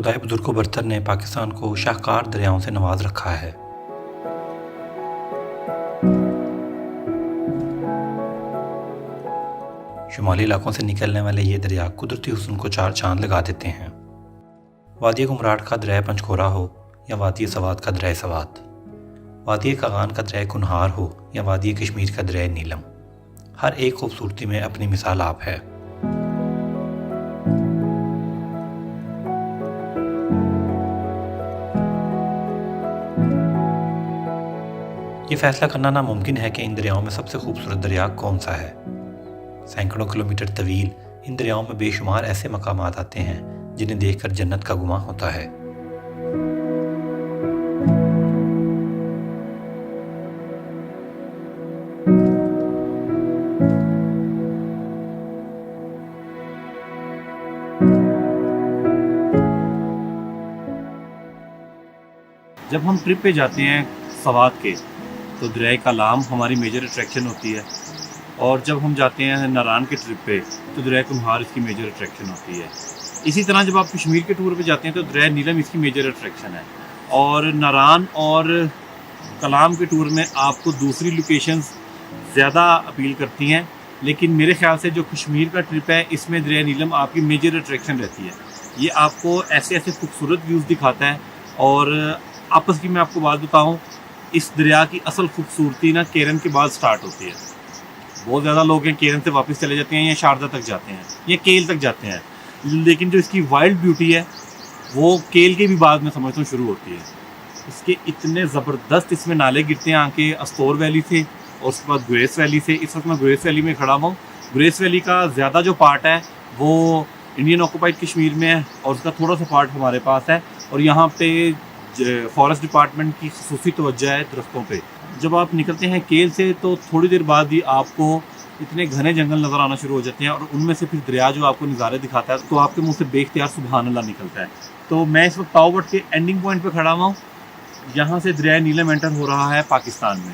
खुदाई बुजुर्ग बरतर ने पाकिस्तान को शाहकार दरियाओं से नवाज रखा है। शुमाली इलाकों से निकलने वाले ये दरिया कुदरती हुस्न को चार चांद लगा देते हैं। वादी गुमराट का दरिया पंचकोरा हो या वादी सवात का दरिया सवात, वादी कागान का दरिया कुनहार हो या वादी कश्मीर का दरिया नीलम, हर एक खूबसूरती में अपनी मिसाल आप है। ये फैसला करना नामुमकिन है कि इन दरियाओं में सबसे खूबसूरत दरिया कौन सा है। सैकड़ों किलोमीटर तवील इन दरियाओं में बेशुमार ऐसे मकामात आते हैं जिन्हें देखकर जन्नत का गुमां होता है। जब हम ट्रिप पे जाते हैं सवात के तो दरिया कलाम हमारी मेजर अट्रैक्शन होती है, और जब हम जाते हैं नारान के ट्रिप पे तो दरिया कुम्हार इसकी मेजर अट्रैक्शन होती है। इसी तरह जब आप कश्मीर के टूर पे जाते हैं तो दरिया नीलम इसकी मेजर अट्रैक्शन है, और नारान और कलाम के टूर में आपको दूसरी लोकेशंस ज़्यादा अपील करती हैं, लेकिन मेरे ख्याल से जो कश्मीर का ट्रिप है इसमें दरिया नीलम आपकी मेजर अट्रैक्शन रहती है। ये आपको ऐसे ऐसे खूबसूरत व्यूज़ दिखाता है। और आपस की मैं आपको बात बताऊं, इस दरिया की असल खूबसूरती ना केरन के बाद स्टार्ट होती है। बहुत ज़्यादा लोग हैं केरन से वापस चले जाते हैं या शारदा तक जाते हैं या केल तक जाते हैं, लेकिन जो इसकी वाइल्ड ब्यूटी है वो केल के भी बाद में समझता हूँ शुरू होती है। इसके इतने ज़बरदस्त इसमें नाले गिरते हैं आके अस्तोर वैली से और उसके बाद ग्रेस वैली से। इस वक्त मैं ग्रेस वैली में खड़ा हूँ। ग्रेस वैली का ज़्यादा जो पार्ट है वो इंडियन ऑक्यूपाइड कश्मीर में है और उसका थोड़ा सा पार्ट हमारे पास है, और यहाँ पे फॉरेस्ट डिपार्टमेंट की खसूसी तवज्जो है दरख्तों पे। जब आप निकलते हैं केल से तो थोड़ी देर बाद ही आपको इतने घने जंगल नज़र आना शुरू हो जाते हैं, और उनमें से फिर दरिया जो आपको नज़ारे दिखाता है तो आपके मुंह से बेख्तियार सुभान अल्लाह निकलता है। तो मैं इस वक्त ताओबट के एंडिंग पॉइंट पे खड़ा हुआ हूँ। यहाँ से दरिया नीलम एंटर हो रहा है पाकिस्तान में,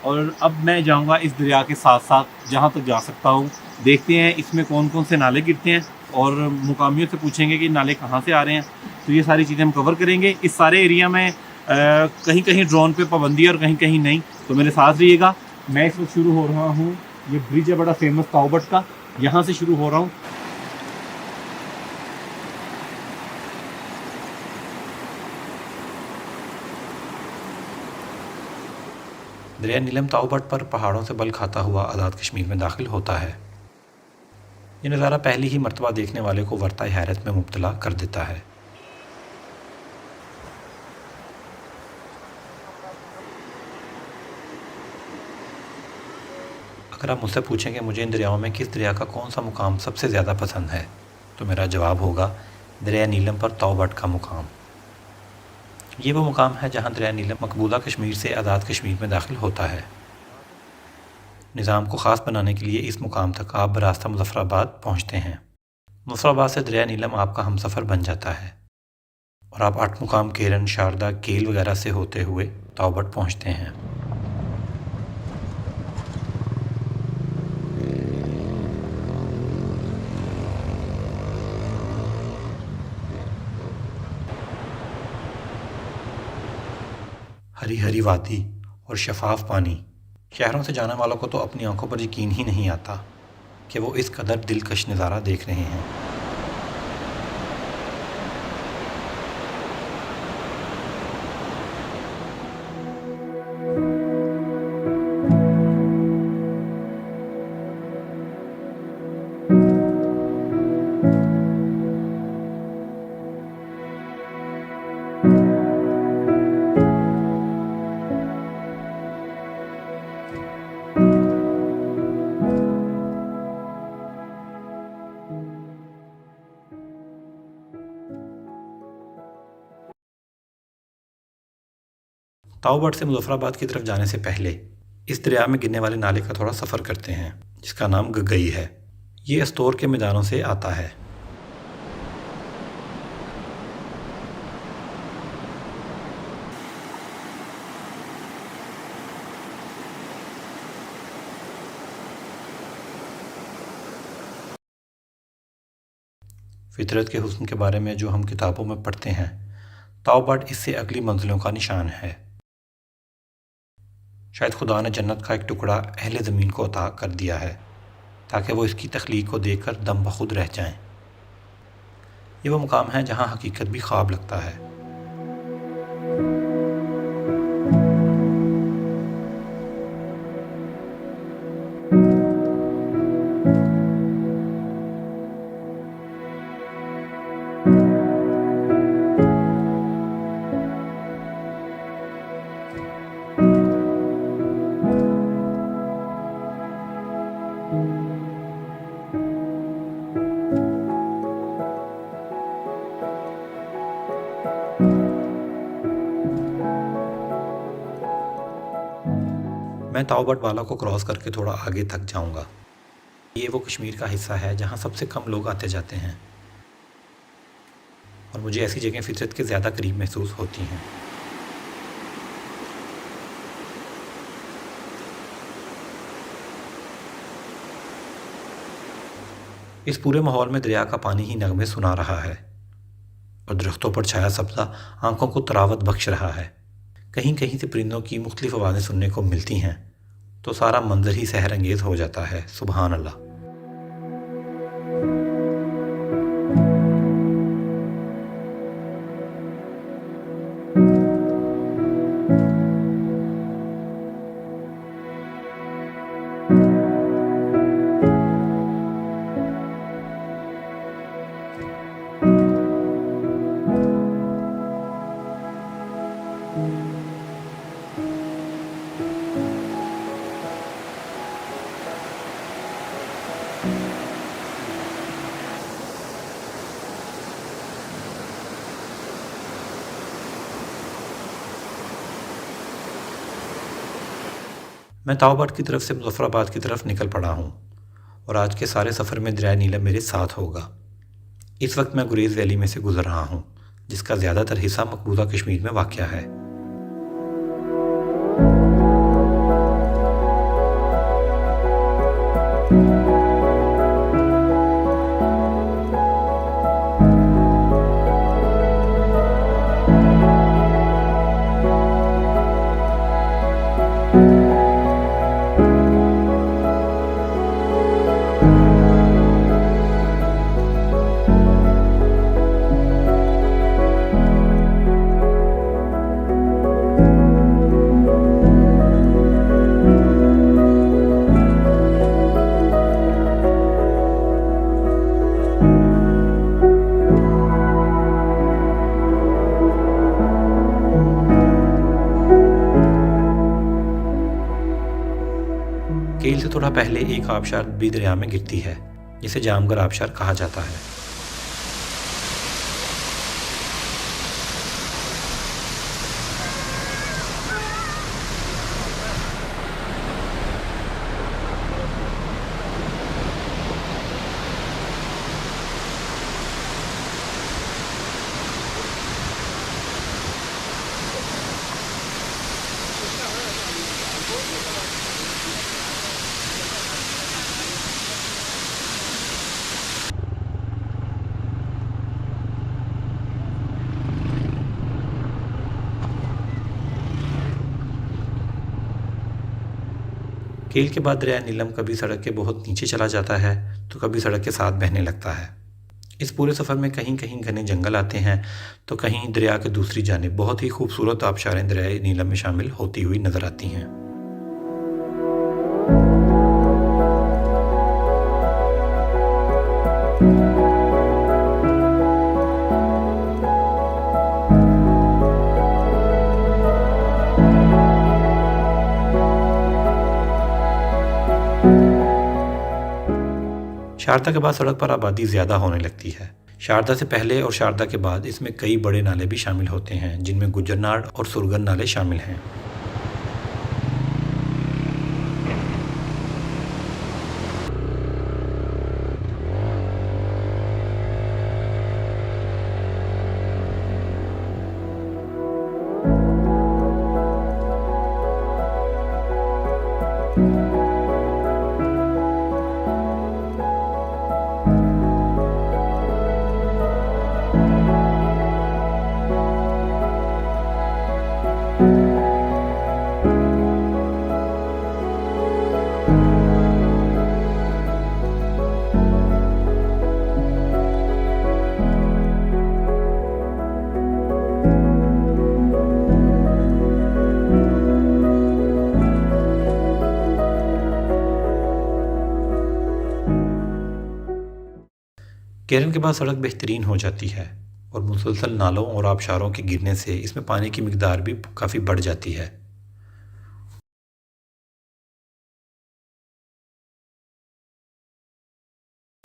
और अब मैं जाऊँगा इस दरिया के साथ साथ जहाँ तक जा सकता हूँ। देखते हैं इसमें कौन कौन से नाले गिरते हैं, और मुकामियों से पूछेंगे कि नाले कहाँ से आ रहे हैं। तो ये सारी चीज़ें हम कवर करेंगे। इस सारे एरिया में कहीं कहीं ड्रोन पे पाबंदी है और कहीं कहीं नहीं, तो मेरे साथ रहिएगा। मैं इस वक्त शुरू हो रहा हूँ, ये ब्रिज है बड़ा फेमस ताओबट का, यहाँ से शुरू हो रहा हूँ। दरिया नीलम ताओबट पर पहाड़ों से बल खाता हुआ आज़ाद कश्मीर में दाखिल होता है। ये नज़ारा पहली ही मर्तबा देखने वाले को वर्ताए हैरत में मुब्तला कर देता है। अगर आप मुझसे पूछें कि मुझे इन दरियाओं में किस दरिया का कौन सा मुकाम सबसे ज़्यादा पसंद है, तो मेरा जवाब होगा दरिया नीलम पर ताओबट का मुकाम। ये वो मुकाम है जहाँ दरिया नीलम मकबूजा कश्मीर से आज़ाद कश्मीर में दाखिल होता है। निज़ाम को ख़ास बनाने के लिए इस मुकाम तक आप बरास्ता मुज़फ़्फ़राबाद पहुँचते हैं। मुज़फ़्फ़राबाद से दरिया नीलम आपका हमसफ़र बन जाता है और आप आठ मुकाम केरन, शारदा, केल वगैरह से होते हुए ताओबट पहुँचते हैं। हरी हरी वादी और शफाफ पानी, शहरों से जाने वालों को तो अपनी आंखों पर यकीन ही नहीं आता कि वो इस कदर दिलकश नज़ारा देख रहे हैं। ताओबट से मुज़फ़्फ़राबाद की तरफ जाने से पहले इस दरिया में गिरने वाले नाले का थोड़ा सफ़र करते हैं जिसका नाम गगई है। ये अस्तोर के मैदानों से आता है। फितरत के हुस्न के बारे में जो हम किताबों में पढ़ते हैं, ताओबाट इससे अगली मंजिलों का निशान है। शायद खुदा ने जन्नत का एक टुकड़ा अहले ज़मीन को अता कर दिया है ताकि वो इसकी तख्लीक को देखकर दम बखुद रह जाएं। ये वो मुकाम है जहाँ हकीकत भी ख्वाब लगता है। मैं ताओबाट वाला को क्रॉस करके थोड़ा आगे तक जाऊंगा। ये वो कश्मीर का हिस्सा है जहाँ सबसे कम लोग आते जाते हैं और मुझे ऐसी जगह फितरत के ज़्यादा करीब महसूस होती हैं। इस पूरे माहौल में दरिया का पानी ही नगमे सुना रहा है और दरख्तों पर छाया सब्ज़ा आंखों को तरावत बख्श रहा है। कहीं कहीं से परिंदों की मुख्तलिफ आवाज़ें सुनने को मिलती हैं तो सारा मंजर ही सहर अंगेज़ हो जाता है। सुबहान अल्लाह। मैं ताओबाट की तरफ से मुजफ्फराबाद की तरफ निकल पड़ा हूँ और आज के सारे सफ़र में दरिया नीलम मेरे साथ होगा। इस वक्त मैं गुरेज़ वैली में से गुज़र रहा हूँ जिसका ज़्यादातर हिस्सा मकबूजा कश्मीर में वाक़या है। केल से थोड़ा पहले एक आबशार भी दरिया में गिरती है जिसे जामगर आबशार कहा जाता है। केल के बाद दरिया नीलम कभी सड़क के बहुत नीचे चला जाता है तो कभी सड़क के साथ बहने लगता है। इस पूरे सफ़र में कहीं कहीं घने जंगल आते हैं तो कहीं दरिया के दूसरी जानिब बहुत ही खूबसूरत आबशारें दरिया नीलम में शामिल होती हुई नज़र आती हैं। शारदा के बाद सड़क पर आबादी ज़्यादा होने लगती है। शारदा से पहले और शारदा के बाद इसमें कई बड़े नाले भी शामिल होते हैं जिनमें गुजरनाड़ और सुरगन नाले शामिल हैं। केरल के बाद सड़क बेहतरीन हो जाती है और मुसलसल नालों और आबशारों के गिरने से इसमें पानी की मिकदार भी काफ़ी बढ़ जाती है।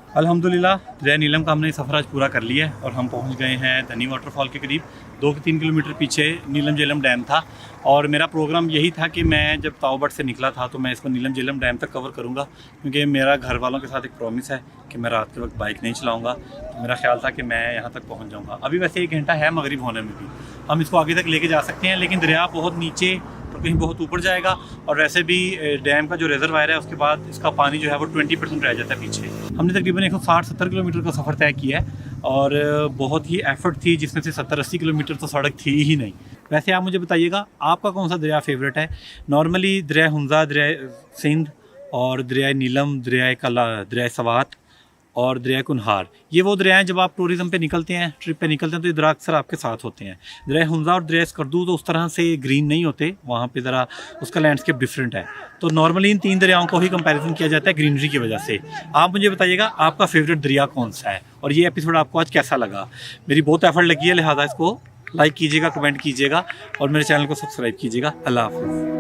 अल्हम्दुलिल्लाह दरिया नीलम का हमने सफ़र आज पूरा कर लिया है और हम पहुंच गए हैं धनी वाटरफॉल के करीब। 2-3 किलोमीटर पीछे नीलम झेलम डैम था और मेरा प्रोग्राम यही था कि मैं जब ताओबट से निकला था तो मैं इसको नीलम झेलम डैम तक कवर करूंगा, क्योंकि मेरा घर वालों के साथ एक प्रॉमिस है कि मैं रात के वक्त बाइक नहीं चलाऊँगा। तो मेरा ख्याल था कि मैं यहाँ तक पहुँच जाऊँगा। अभी वैसे 1 घंटा है मगरिब होने में भी, हम इसको आगे तक लेके जा सकते हैं, लेकिन दरिया बहुत नीचे और कहीं बहुत ऊपर जाएगा और वैसे भी डैम का जो रिजर्वायर है उसके बाद इसका पानी जो है वो 20% रह जाता है पीछे। हमने तकरीबन 160-70 किलोमीटर का सफ़र तय किया है और बहुत ही एफर्ट थी, जिसमें से 70-80 किलोमीटर तो सड़क थी ही नहीं। वैसे आप मुझे बताइएगा आपका कौन सा दरिया फेवरेट है। नॉर्मली दरिया हुंजा, दरिया सिंध और दरिया नीलम, दरिया कला, दरिया सवात और दरिया कुनहार, ये वो दरिया हैं जब आप टूरिज़म पे निकलते हैं, ट्रिप पे निकलते हैं तो ये दरिया अक्सर आपके साथ होते हैं। दरिया हुंजा और दरिया स्कर्दू तो उस तरह से ग्रीन नहीं होते, वहाँ पे ज़रा उसका लैंडस्केप डिफरेंट है। तो नॉर्मली इन 3 दरियाओं को ही कंपैरिजन किया जाता है ग्रीनरी की वजह से। आप मुझे बताइएगा आपका फेवरेट दरिया कौन सा है और ये एपिसोड आपको आज कैसा लगा। मेरी बहुत एफर्ट लगी है, लिहाजा इसको लाइक कीजिएगा, कमेंट कीजिएगा और मेरे चैनल को सब्सक्राइब कीजिएगा। अल्लाह हाफ़िज़।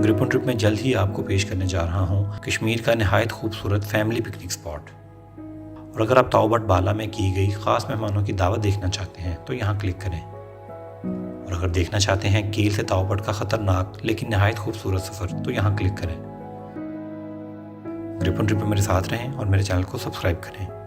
ग्रिपन ट्रिप में जल्द ही आपको पेश करने जा रहा हूँ कश्मीर का नहायत खूबसूरत फैमिली पिकनिक स्पॉट। और अगर आप ताओबट बाला में की गई ख़ास मेहमानों की दावत देखना चाहते हैं तो यहाँ क्लिक करें। और अगर देखना चाहते हैं कील से ताओबट का ख़तरनाक लेकिन नहायत खूबसूरत सफ़र तो यहाँ क्लिक करें। ग्रिपन ट्रिप में मेरे साथ रहें और मेरे चैनल को सब्सक्राइब करें।